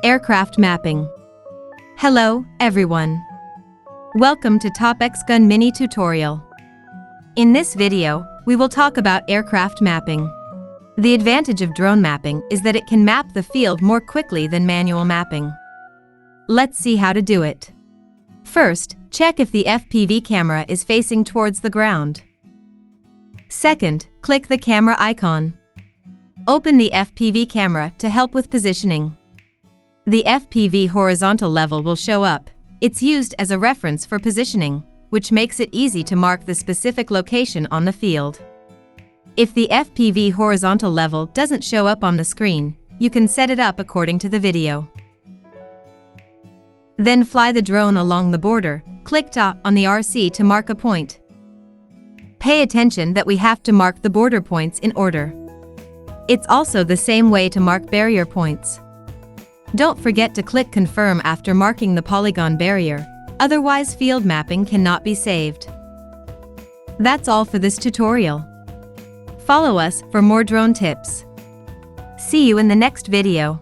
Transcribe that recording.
Aircraft mapping. Hello, everyone. Welcome to TopxGun mini tutorial. In this video, we will talk about aircraft mapping. The advantage of drone mapping is that it can map the field more quickly than manual mapping. Let's see how to do it. First, check if the FPV camera is facing towards the ground. Second, click the camera icon. Open the FPV camera to help with positioning. The FPV horizontal level will show up. It's used as a reference for positioning, which makes it easy to mark the specific location on the field. If the FPV horizontal level doesn't show up on the screen, you can set it up according to the video. Then fly the drone along the border, click dot on the RC to mark a point. Pay attention that we have to mark the border points in order. It's also the same way to mark barrier points. Don't forget to click confirm after marking the polygon barrier, otherwise field mapping cannot be saved. That's all for this tutorial. Follow us for more drone tips. See you in the next video.